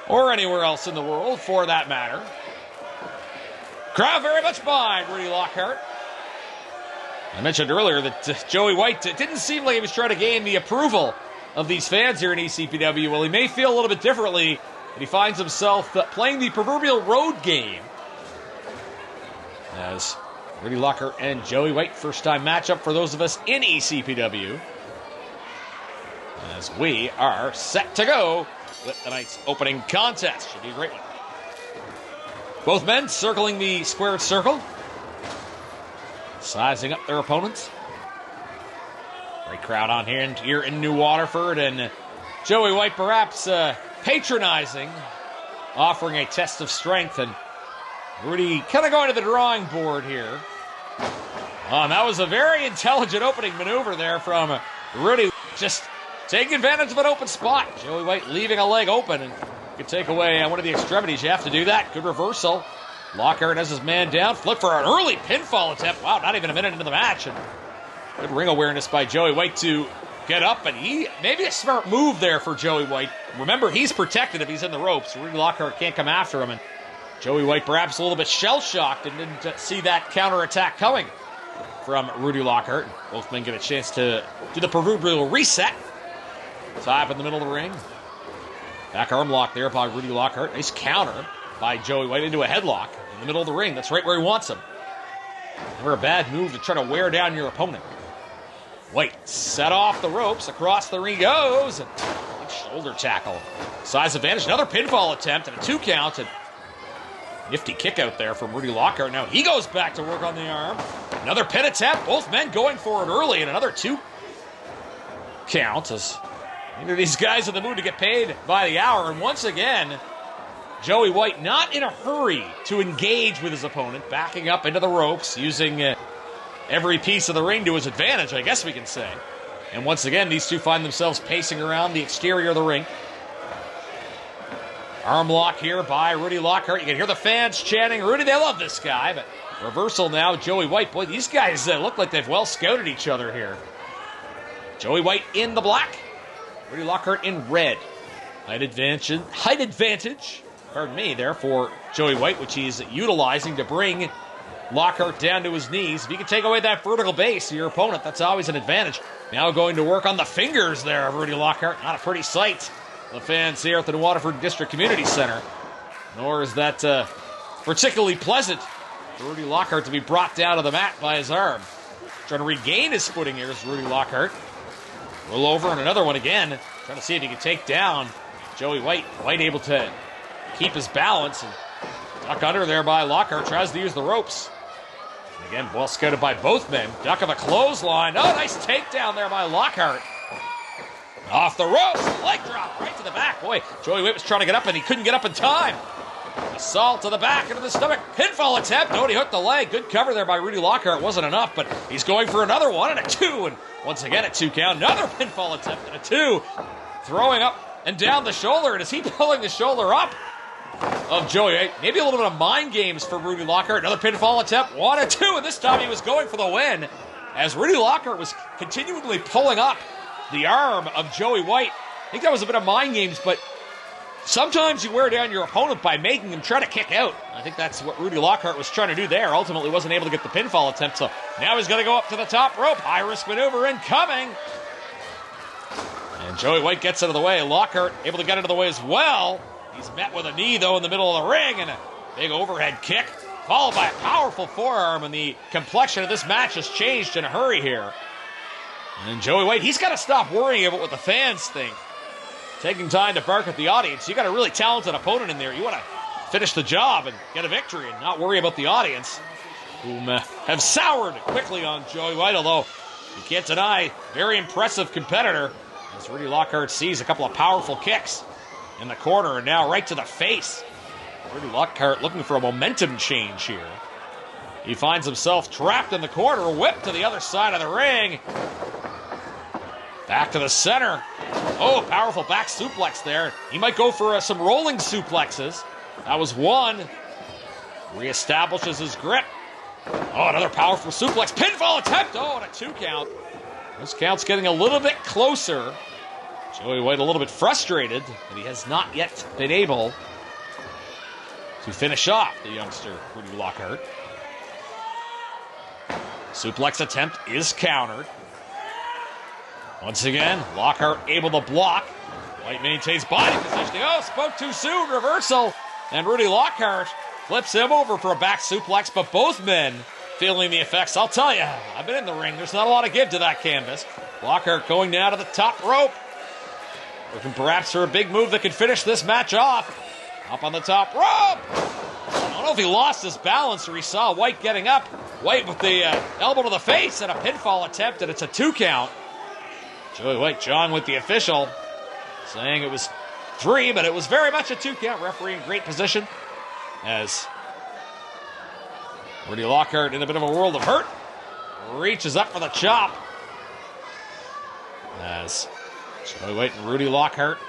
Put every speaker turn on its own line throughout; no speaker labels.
or anywhere else in the world for that matter. Crowd very much behind Rudy Lockhart. I mentioned earlier that Joey White didn't seem like he was trying to gain the approval of these fans here in ECPW. Well, he may feel a little bit differently, and he finds himself playing the proverbial road game. As Rudy Lockhart and Joey White, first-time matchup for those of us in ECPW. As we are set to go with tonight's opening contest. Should be a great one. Both men circling the squared circle. Sizing up their opponents. Great crowd on hand here in New Waterford. And Joey White perhaps patronizing, offering a test of strength. And Rudy kind of going to the drawing board here. And that was a very intelligent opening maneuver there from Rudy. Just taking advantage of an open spot. Joey White leaving a leg open and could take away one of the extremities. You have to do that. Good reversal. Lockhart has his man down. Flip for an early pinfall attempt. Wow, not even a minute into the match. And good ring awareness by Joey White to get up. And maybe a smart move there for Joey White. Remember, he's protected if he's in the ropes. Rudy Lockhart can't come after him. And Joey White perhaps a little bit shell-shocked and didn't see that counterattack coming from Rudy Lockhart. Both men get a chance to do the proverbial reset. Tie up in the middle of the ring. Back arm lock there by Rudy Lockhart. Nice counter by Joey White into a headlock in the middle of the ring. That's right where he wants him. Never a bad move to try to wear down your opponent. White set off the ropes. Across the ring goes. And shoulder tackle. Size advantage. Another pinfall attempt and a 2 count. And nifty kick out there from Rudy Lockhart. Now he goes back to work on the arm. Another pin attempt. Both men going for it early. And another 2 count as either of these guys in the mood to get paid by the hour. And once again, Joey White not in a hurry to engage with his opponent, backing up into the ropes, using every piece of the ring to his advantage, I guess we can say. And once again, these two find themselves pacing around the exterior of the ring. Arm lock here by Rudy Lockhart. You can hear the fans chanting, Rudy, they love this guy. But reversal now, Joey White. Boy, these guys look like they've well scouted each other here. Joey White in the black. Rudy Lockhart in red. Height advantage, pardon me, there for Joey White, which he's utilizing to bring Lockhart down to his knees. If you can take away that vertical base of your opponent, that's always an advantage. Now going to work on the fingers there of Rudy Lockhart. Not a pretty sight. The fans here at the New Waterford District Community Center. Nor is that particularly pleasant for Rudy Lockhart to be brought down to the mat by his arm. Trying to regain his footing here is Rudy Lockhart. Roll over and another one again. Trying to see if he can take down Joey White. White able to keep his balance. And duck under there by Lockhart. Tries to use the ropes. And again, well scouted by both men. Duck of a clothesline. Oh, nice takedown there by Lockhart. Off the ropes. Leg drop right to the back. Boy, Joey White was trying to get up and he couldn't get up in time. Assault to the back, into the stomach. Pinfall attempt. Oh, he hooked the leg. Good cover there by Rudy Lockhart. Wasn't enough, but he's going for another one and a 2. And once again, a 2 count. Another pinfall attempt and a 2. Throwing up and down the shoulder. And is he pulling the shoulder up of Joey White? Maybe a little bit of mind games for Rudy Lockhart. Another pinfall attempt. 1 and 2. And this time he was going for the win. As Rudy Lockhart was continually pulling up the arm of Joey White. I think that was a bit of mind games, but sometimes you wear down your opponent by making him try to kick out. I think that's what Rudy Lockhart was trying to do there. Ultimately wasn't able to get the pinfall attempt, so now he's going to go up to the top rope. High-risk maneuver incoming. And Joey White gets out of the way. Lockhart able to get out of the way as well. He's met with a knee, though, in the middle of the ring, and a big overhead kick, followed by a powerful forearm, and the complexion of this match has changed in a hurry here. And Joey White, he's got to stop worrying about what the fans think. Taking time to bark at the audience. You got a really talented opponent in there. You want to finish the job and get a victory and not worry about the audience, whom have soured quickly on Joey White, although you can't deny, very impressive competitor. As Rudy Lockhart sees a couple of powerful kicks in the corner and now right to the face. Rudy Lockhart looking for a momentum change here. He finds himself trapped in the corner, whipped to the other side of the ring. Back to the center. Oh, powerful back suplex there. He might go for some rolling suplexes. That was one. Reestablishes his grip. Oh, another powerful suplex. Pinfall attempt. Oh, and a 2 count. This count's getting a little bit closer. Joey White a little bit frustrated that he has not yet been able to finish off the youngster, Rudy Lockhart. Suplex attempt is countered. Once again, Lockhart able to block. White maintains body positioning. Oh, spoke too soon. Reversal. And Rudy Lockhart flips him over for a back suplex, but both men feeling the effects. I'll tell you, I've been in the ring. There's not a lot of give to that canvas. Lockhart going down to the top rope. Looking perhaps for a big move that could finish this match off. Up on the top rope. I don't know if he lost his balance or he saw White getting up. White with the elbow to the face and a pinfall attempt, and it's a 2 count. Joey White jawing with the official, saying it was 3, but it was very much a 2 count. Referee in great position as Rudy Lockhart, in a bit of a world of hurt, reaches up for the chop. As Joey White and Rudy Lockhart.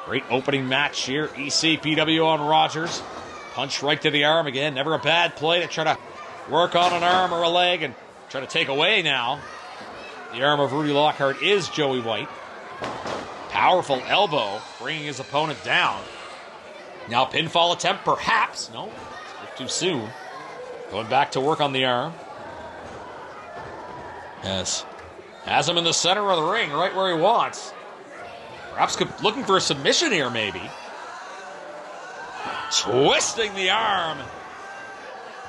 Great opening match here. ECPW on Rogers. Punch right to the arm again. Never a bad play to try to work on an arm or a leg and try to take away now. The arm of Rudy Lockhart is Joey White. Powerful elbow, bringing his opponent down. Now pinfall attempt, perhaps. No, too soon. Going back to work on the arm. Yes. Has him in the center of the ring, right where he wants. Perhaps looking for a submission here, maybe. Twisting the arm.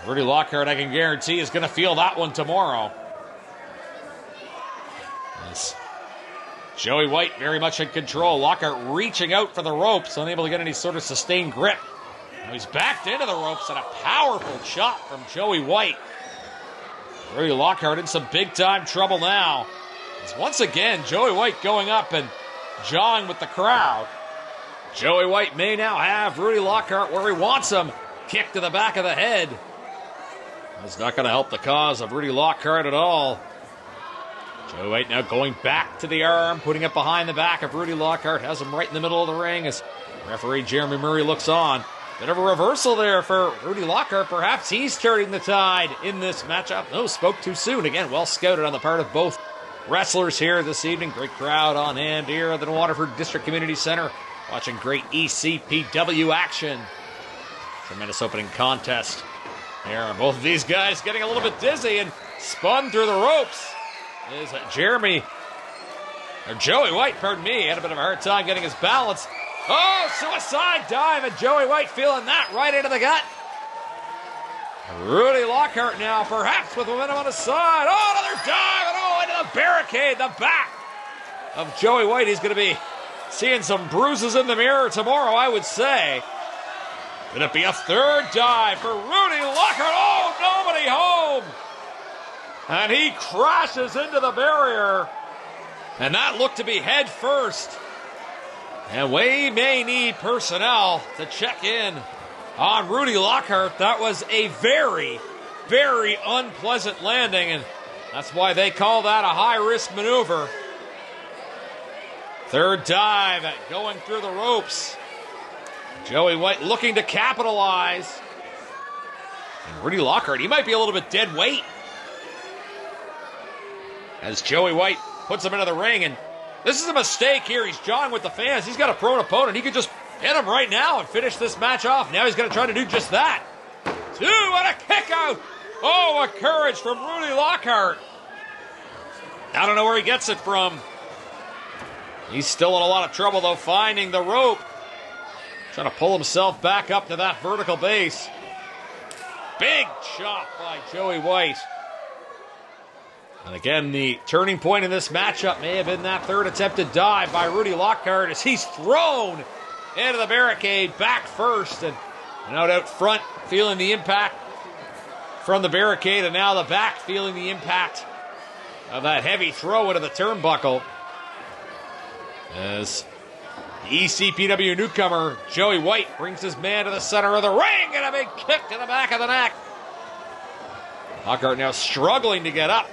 Rudy Lockhart, I can guarantee, is going to feel that one tomorrow. Yes. Joey White very much in control. Lockhart reaching out for the ropes, unable to get any sort of sustained grip. Now he's backed into the ropes, and a powerful chop from Joey White. Rudy Lockhart in some big-time trouble now. As once again, Joey White going up and jawing with the crowd. Joey White may now have Rudy Lockhart where he wants him. Kick to the back of the head. That's not going to help the cause of Rudy Lockhart at all. Joey White now going back to the arm, putting it behind the back of Rudy Lockhart. Has him right in the middle of the ring as referee Jeremy Murray looks on. Bit of a reversal there for Rudy Lockhart. Perhaps he's turning the tide in this matchup. No, spoke too soon. Again, well scouted on the part of both wrestlers here this evening. Great crowd on hand here at the Waterford District Community Center. Watching great ECPW action. Tremendous opening contest. There, both of these guys getting a little bit dizzy and spun through the ropes. Is Joey White, pardon me, had a bit of a hard time getting his balance. Oh, suicide dive, and Joey White feeling that right into the gut. Rudy Lockhart now, perhaps with momentum on his side. Oh, another dive, and oh, into the barricade, the back of Joey White. He's going to be seeing some bruises in the mirror tomorrow, I would say. Could it be a third dive for Rudy Lockhart? Oh, nobody home. And he crashes into the barrier. And that looked to be head first. And we may need personnel to check in on Rudy Lockhart. That was a very, very unpleasant landing. And that's why they call that a high-risk maneuver. Third dive going through the ropes. Joey White looking to capitalize. And Rudy Lockhart, he might be a little bit dead weight. As Joey White puts him into the ring, and this is a mistake here. He's jawing with the fans. He's got a prone opponent. He could just hit him right now and finish this match off. Now he's going to try to do just that. 2 and a kick out. Oh, a courage from Rudy Lockhart. I don't know where he gets it from. He's still in a lot of trouble, though, finding the rope. Trying to pull himself back up to that vertical base. Big chop by Joey White. And again, the turning point in this matchup may have been that third attempted dive by Rudy Lockhart as he's thrown into the barricade back first. And out front feeling the impact from the barricade, and now the back feeling the impact of that heavy throw into the turnbuckle. As the ECPW newcomer, Joey White, brings his man to the center of the ring, and a big kick to the back of the neck. Lockhart now struggling to get up.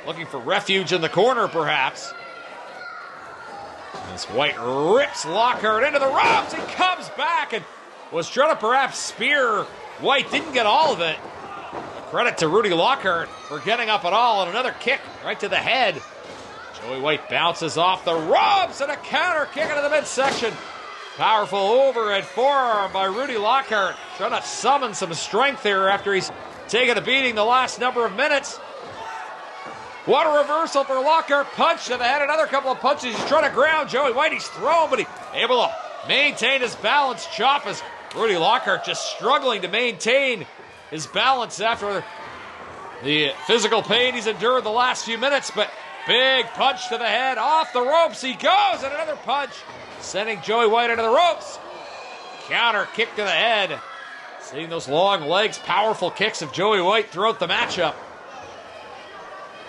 Looking for refuge in the corner, perhaps. As White rips Lockhart into the ropes. He comes back and was trying to perhaps spear White. Didn't get all of it. Credit to Rudy Lockhart for getting up at all. And another kick right to the head. Joey White bounces off the ropes and a counter kick into the midsection. Powerful overhead forearm by Rudy Lockhart. Trying to summon some strength here after he's taken a beating the last number of minutes. What a reversal for Lockhart. Punch to the head. Another couple of punches. He's trying to ground Joey White. He's thrown, but he's able to maintain his balance. Chop as Rudy Lockhart just struggling to maintain his balance after the physical pain he's endured the last few minutes. But big punch to the head. Off the ropes he goes. And another punch, sending Joey White into the ropes. Counter kick to the head. Seeing those long legs, powerful kicks of Joey White throughout the matchup.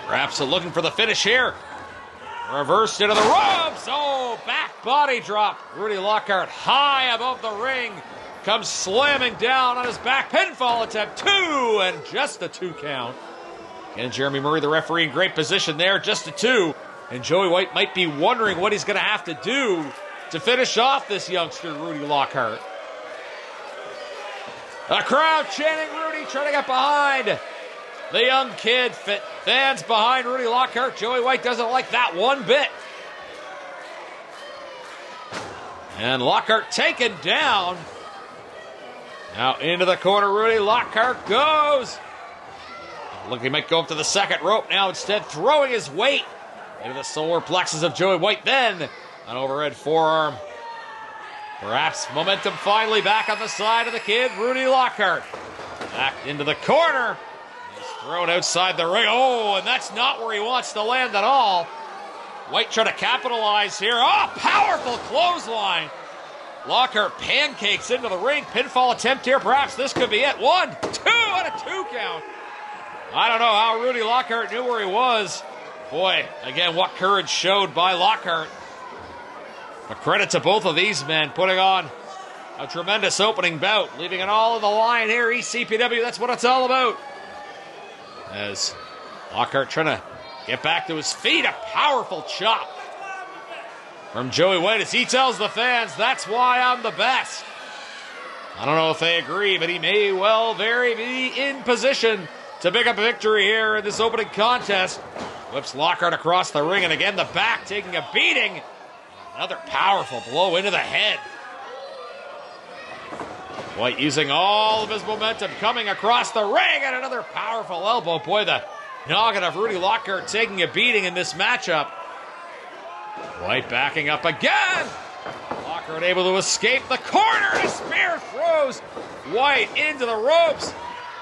Perhaps looking for the finish here. Reversed into the ropes. Oh, back body drop. Rudy Lockhart high above the ring. Comes slamming down on his back. Pinfall attempt. 2 and just a 2 count. And Jeremy Murray, the referee, in great position there. Just a 2. And Joey White might be wondering what he's going to have to do to finish off this youngster, Rudy Lockhart. A crowd chanting Rudy, trying to get behind the young kid. Fans behind Rudy Lockhart. Joey White doesn't like that one bit. And Lockhart taken down. Now into the corner, Rudy Lockhart goes. Look, he might go up to the second rope now, instead throwing his weight into the solar plexus of Joey White. Then an overhead forearm. Perhaps momentum finally back on the side of the kid, Rudy Lockhart. Back into the corner. He's thrown outside the ring. Oh, and that's not where he wants to land at all. White trying to capitalize here. Oh, powerful clothesline. Lockhart pancakes into the ring. Pinfall attempt here. Perhaps this could be it. 1, 2, and a 2 count. I don't know how Rudy Lockhart knew where he was. Boy, again, what courage showed by Lockhart. A credit to both of these men, putting on a tremendous opening bout, leaving it all on the line here. ECPW, that's what it's all about. As Lockhart trying to get back to his feet, a powerful chop from Joey White as he tells the fans, that's why I'm the best. I don't know if they agree, but he may well very be in position to pick up a victory here in this opening contest. Whips Lockhart across the ring, and again the back taking a beating. Another powerful blow into the head. White using all of his momentum, coming across the ring, and another powerful elbow. Boy, the noggin of Rudy Lockhart taking a beating in this matchup. White backing up again. Lockhart able to escape the corner. A spear throws White into the ropes.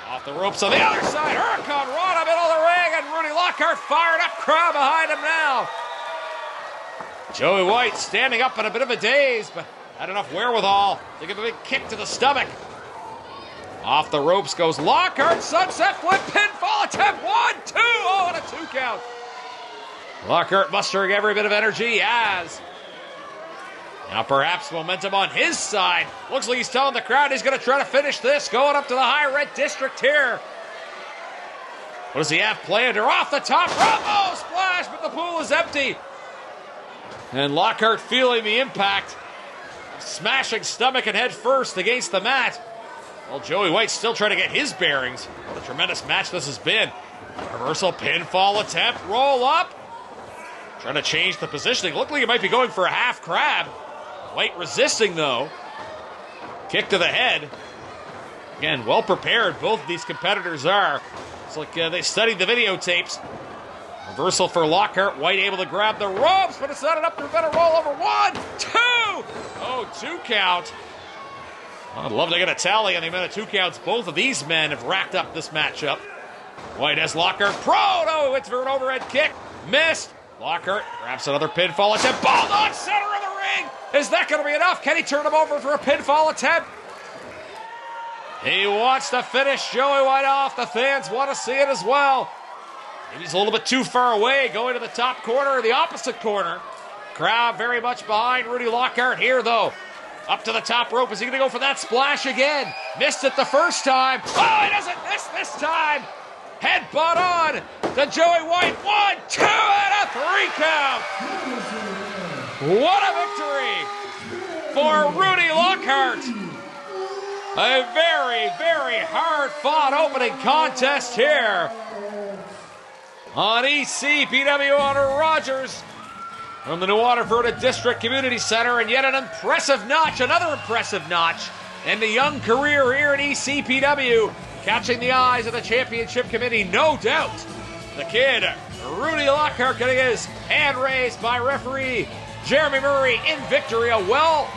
Off the ropes on the other side. Hurricane Rana middle of the ring, and Rudy Lockhart fired up. Crowd behind him now. Joey White standing up in a bit of a daze, but had enough wherewithal to give a big kick to the stomach. Off the ropes goes Lockhart. Sunset flip pinfall attempt. 1, 2. Oh, and a 2 count. Lockhart mustering every bit of energy he has. Now perhaps momentum on his side. Looks like he's telling the crowd he's going to try to finish this. Going up to the high red district here. What does he have planned? Or off the top rope. Oh, splash, but the pool is empty. And Lockhart feeling the impact. Smashing stomach and head first against the mat. Well, Joey White still trying to get his bearings. What a tremendous match this has been. Reversal pinfall attempt. Roll up. Trying to change the positioning. Looked like he might be going for a half crab. White resisting, though. Kick to the head. Again, well prepared, both of these competitors are. It's like they studied the videotapes. Reversal for Lockhart. White able to grab the ropes, but it's not enough to prevent a rollover. 1, 2! Oh, 2 count. I'd love to get a tally on the amount of 2 counts both of these men have racked up this matchup. White has Lockhart prone. Oh, it's for an overhead kick. Missed. Lockhart grabs another pinfall attempt. Ball on center of the ring. Is that going to be enough? Can he turn him over for a pinfall attempt? He wants to finish Joey White off. The fans want to see it as well. Maybe he's a little bit too far away, going to the top corner or the opposite corner. Crowd very much behind Rudy Lockhart here, though. Up to the top rope. Is he going to go for that splash again? Missed it the first time. Oh, he doesn't miss this time. Headbutt on to Joey White. 1, 2, and a 3 count. What a victory for Rudy Lockhart. A very, very hard-fought opening contest here. on ECPW on Rogers from the New Waterford District Community Center, and yet an impressive notch, another impressive notch in the young career here at ECPW, catching the eyes of the championship committee, no doubt. The kid, Rudy Lockhart, getting his hand raised by referee Jeremy Murray in victory. A well